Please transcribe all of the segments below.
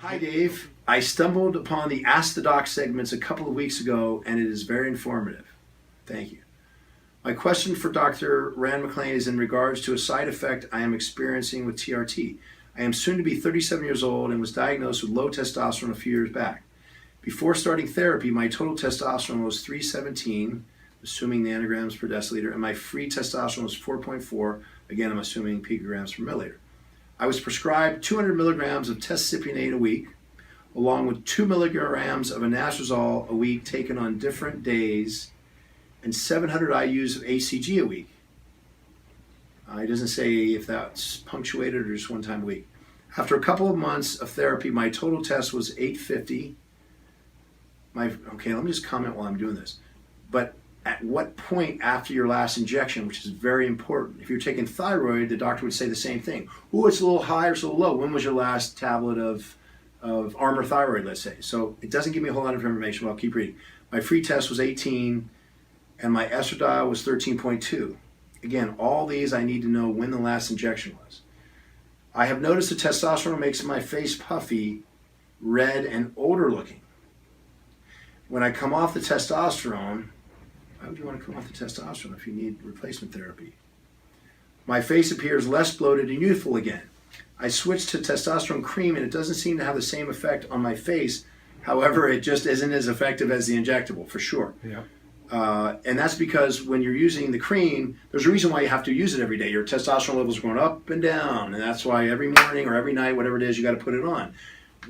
Hi, Dave. I stumbled upon the Ask the Doc segments a couple of weeks ago, and it is very informative. Thank you. My question for Dr. Rand McClain is in regards to a side effect I am experiencing with TRT. I am soon to be 37 years old and was diagnosed with low testosterone a few years back. Before starting therapy, my total testosterone was 317, assuming nanograms per deciliter, and my free testosterone was 4.4, again, I'm assuming picograms per milliliter. I was prescribed 200 milligrams of testcypionate a week, along with 2 milligrams of anastrozole a week taken on different days, and 700 IUs of ACG a week. It doesn't say if that's punctuated or just one time a week. After a couple of months of therapy, my total test was 850. Okay, let me just comment while I'm doing this. But at what point after your last injection, which is very important, if you're taking thyroid, the doctor would say the same thing. Oh, it's a little high or it's a little low. When was your last tablet of Armour thyroid, let's say? So it doesn't give me a whole lot of information, but I'll keep reading. My free test was 18, and my estradiol was 13.2. Again, all these I need to know when the last injection was. I have noticed the testosterone makes my face puffy, red, and older looking. When I come off the testosterone, why would you want to come off the testosterone if you need replacement therapy? My face appears less bloated and youthful again. I switched to testosterone cream and it doesn't seem to have the same effect on my face. However, it just isn't as effective as the injectable, for sure. Yeah. And that's because when you're using the cream, there's a reason why you have to use it every day. Your testosterone levels are going up and down, and that's why every morning or every night, whatever it is, you got to put it on.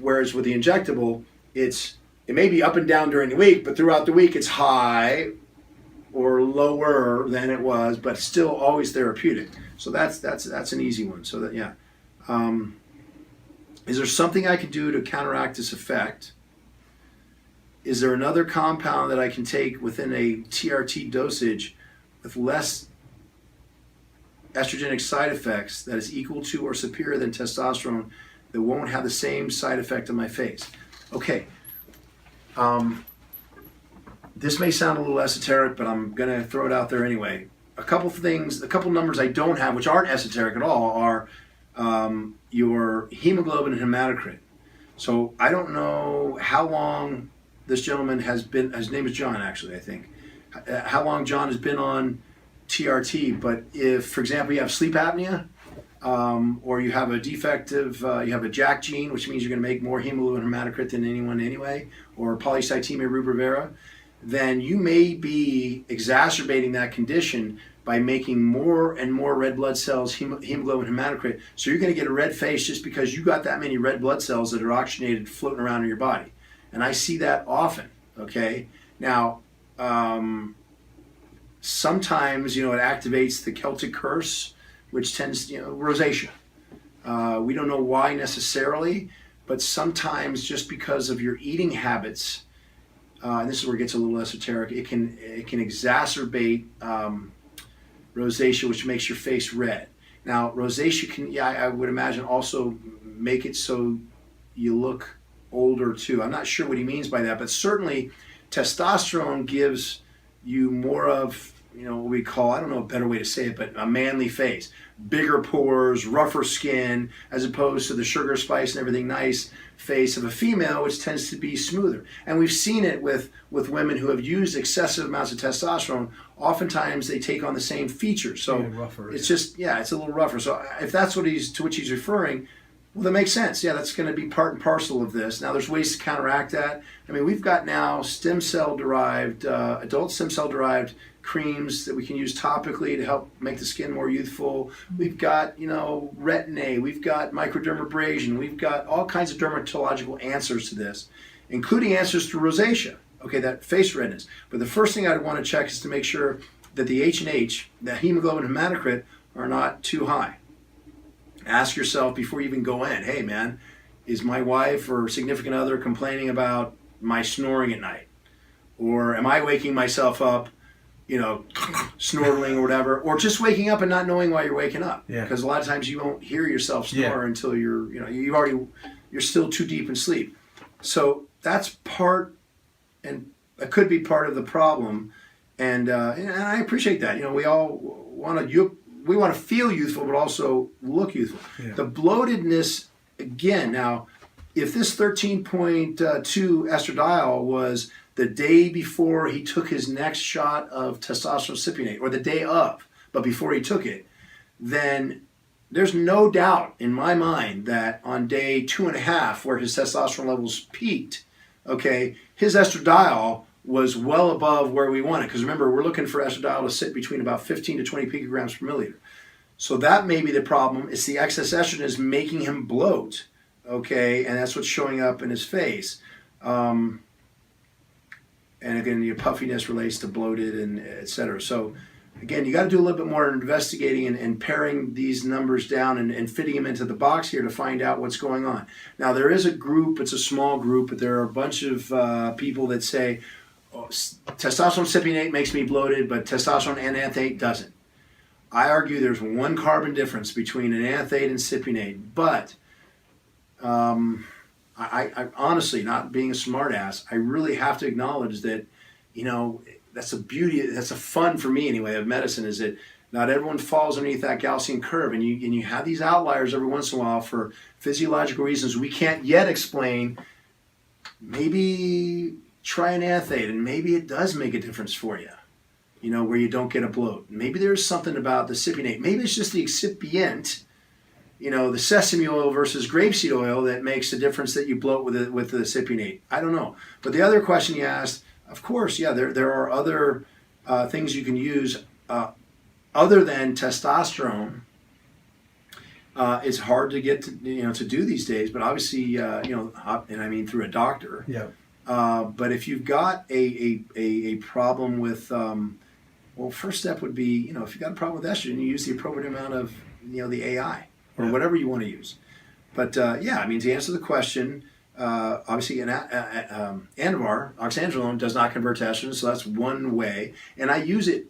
Whereas with the injectable, it may be up and down during the week, but throughout the week it's high or lower than it was, but still always therapeutic. So that's an easy one. So that, yeah. Is there something I can do to counteract this effect? Is there another compound that I can take within a TRT dosage with less estrogenic side effects that is equal to or superior than testosterone that won't have the same side effect on my face? Okay. This may sound a little esoteric, but I'm going to throw it out there anyway. A couple numbers I don't have, which aren't esoteric at all, are your hemoglobin and hematocrit. So I don't know how long this gentleman has been, his name is John actually, I think, how long John has been on TRT, but if, for example, you have sleep apnea, or you have a defective, you have a JAK gene, which means you're going to make more hemoglobin and hematocrit than anyone anyway, or polycythemia rubra vera, then you may be exacerbating that condition by making more and more red blood cells, hemoglobin and hematocrit. So you're going to get a red face just because you got that many red blood cells that are oxygenated floating around in your body. And I see that often, okay? Now, sometimes, it activates the Celtic curse, which tends, rosacea. We don't know why necessarily, but sometimes just because of your eating habits, and this is where it gets a little esoteric, it can exacerbate rosacea, which makes your face red. Now, rosacea can, I would imagine, also make it so you look older too. I'm not sure what he means by that, but certainly testosterone gives you more of, what we call, I don't know a better way to say it, but a manly face. Bigger pores, rougher skin, as opposed to the sugar, spice, and everything nice face of a female, which tends to be smoother. And we've seen it with women who have used excessive amounts of testosterone. Oftentimes they take on the same features. So rougher, it's just, it's a little rougher. So if that's to which he's referring, well, that makes sense. Yeah, that's going to be part and parcel of this. Now, there's ways to counteract that. I mean, we've got now adult stem cell derived creams that we can use topically to help make the skin more youthful. We've got, Retin-A. We've got microdermabrasion. We've got all kinds of dermatological answers to this, including answers to rosacea, okay, that face redness. But the first thing I'd want to check is to make sure that the H&H, the hemoglobin and hematocrit, are not too high. Ask yourself before you even go in, hey man, is my wife or significant other complaining about my snoring at night? Or am I waking myself up, snorkeling or whatever, or just waking up and not knowing why you're waking up? Yeah. Because a lot of times you won't hear yourself snore until you're still too deep in sleep. So that's part, and it could be part of the problem. And I appreciate that. We all want to feel youthful, but also look youthful. Yeah. The bloatedness, again, now, if this 13.2 estradiol was the day before he took his next shot of testosterone cypionate, or the day of, but before he took it, then there's no doubt in my mind that on day 2.5, where his testosterone levels peaked, okay, his estradiol was well above where we want it. Because remember, we're looking for estradiol to sit between about 15 to 20 picograms per milliliter. So that may be the problem. It's the excess estrogen is making him bloat, okay, and that's what's showing up in his face. And again, your puffiness relates to bloated and et cetera. So again, you got to do a little bit more investigating and paring these numbers down and fitting them into the box here to find out what's going on. Now, there is a group, it's a small group, but there are a bunch of people that say, oh, testosterone cypionate makes me bloated, but testosterone enanthate doesn't. I argue there's one carbon difference between an enanthate and cypionate, but I honestly, not being a smartass, I really have to acknowledge that, you know, that's a beauty, that's a fun for me anyway of medicine, is that not everyone falls underneath that Gaussian curve, and you have these outliers every once in a while for physiological reasons we can't yet explain. Maybe try an enanthate, and maybe it does make a difference for you, you know, where you don't get a bloat. Maybe there's something about the cypionate. Maybe it's just the excipient, you know, the sesame oil versus grapeseed oil that makes the difference that you bloat with the cypionate. I don't know. But the other question you asked, of course, yeah, there are other things you can use other than testosterone. It's hard to get to do these days, but obviously, and I mean through a doctor. Yeah. But if you've got a problem with, well, first step would be, if you've got a problem with estrogen, you use the appropriate amount of, the AI or whatever you want to use. But I mean, to answer the question, obviously Anavar, oxandrolone, does not convert to estrogen, so that's one way. And I use it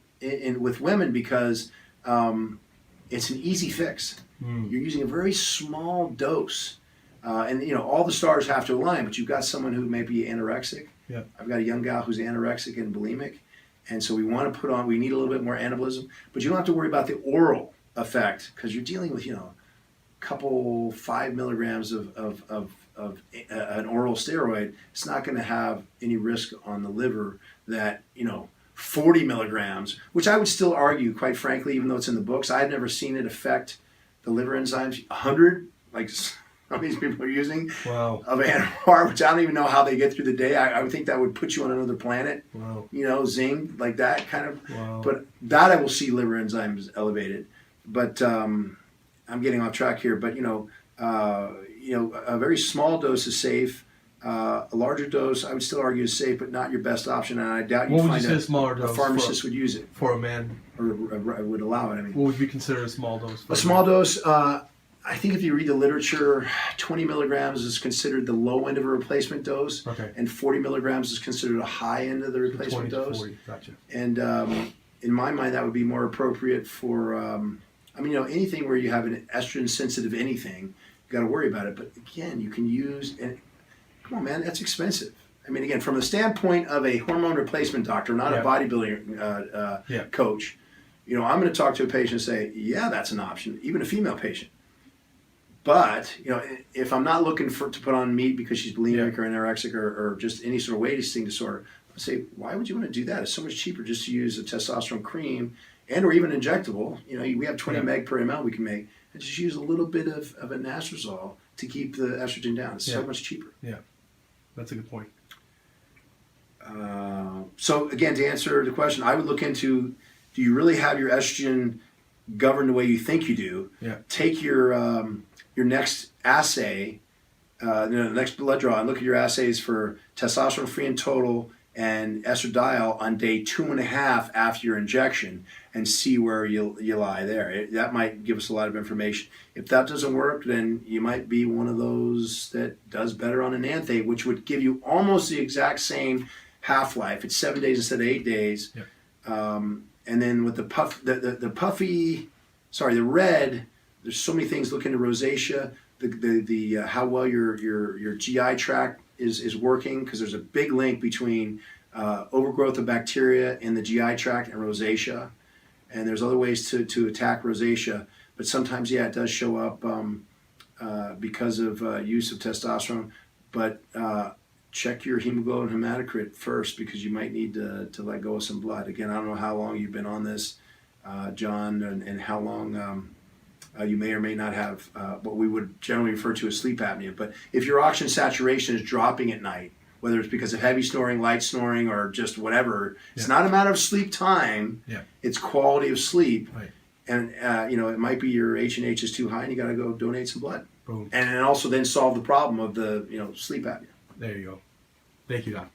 with women because it's an easy fix. You're using a very small dose. And all the stars have to align, but you've got someone who may be anorexic. Yeah. I've got a young gal who's anorexic and bulimic, and so we want to we need a little bit more anabolism, but you don't have to worry about the oral effect because you're dealing with, couple 5 milligrams of an oral steroid. It's not going to have any risk on the liver that 40 milligrams, which I would still argue, quite frankly, even though it's in the books, I've never seen it affect the liver enzymes. 100, like how many people are using of Anavar, which I don't even know how they get through the day. I would think that would put you on another planet. Wow. Zing, like that kind of. Wow. But that I will see liver enzymes elevated. But I'm getting off track here. But a very small dose is safe. A larger dose, I would still argue, is safe, but not your best option. And I doubt you'd find a pharmacist would use it for a man, or would allow it. I mean, what would you consider a small dose? A small dose. I think if you read the literature, 20 milligrams is considered the low end of a replacement dose, and 40 milligrams is considered a high end of the replacement dose. 40, gotcha. And in my mind, that would be more appropriate for, anything where you have an estrogen-sensitive anything, you got to worry about it. But again, you can use, and come on, man, that's expensive. I mean, again, from the standpoint of a hormone replacement doctor, not a bodybuilding coach, I'm going to talk to a patient and say, yeah, that's an option, even a female patient. But, if I'm not looking to put on meat because she's bulimic or anorexic or just any sort of weight eating disorder, I say, why would you want to do that? It's so much cheaper just to use a testosterone cream and or even injectable. We have 20 meg per ml we can make, and just use a little bit of a anastrozole to keep the estrogen down. It's so much cheaper. Yeah, that's a good point. So again, to answer the question, I would look into, do you really have your estrogen governed the way you think you do? Yeah. Take your next assay, the next blood draw, and look at your assays for testosterone free and total and estradiol on day 2.5 after your injection, and see where you lie there. That might give us a lot of information. If that doesn't work, then you might be one of those that does better on an enanthate, which would give you almost the exact same half-life. It's 7 days instead of 8 days. Yep. And then with the red, there's so many things. Look into rosacea, the how well your GI tract is working, because there's a big link between overgrowth of bacteria in the GI tract and rosacea. And there's other ways to attack rosacea, but sometimes it does show up because of use of testosterone, but check your hemoglobin hematocrit first because you might need to let go of some blood. Again, I don't know how long you've been on this, John, and how long you may or may not have what we would generally refer to as sleep apnea. But if your oxygen saturation is dropping at night, whether it's because of heavy snoring, light snoring, or just whatever, it's not a matter of sleep time. Yeah. It's quality of sleep. Right. And it might be your H&H is too high, and you got to go donate some blood. Boom. And also then solve the problem of the sleep apnea. There you go. Thank you, Doc.